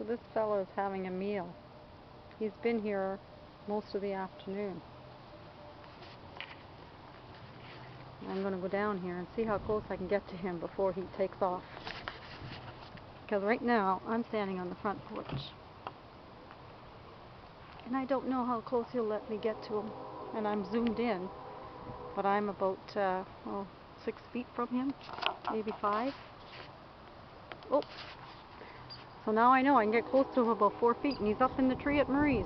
So this fellow is having a meal. He's been here most of the afternoon. I'm going to go down here and see how close I can get to him before he takes off. Because right now I'm standing on the front porch. And I don't know how close he'll let me get to him. And I'm zoomed in. But I'm about 6 feet from him. Maybe 5. Oh! So now I know I can get close to him about 4 feet, and he's up in the tree at Marie's.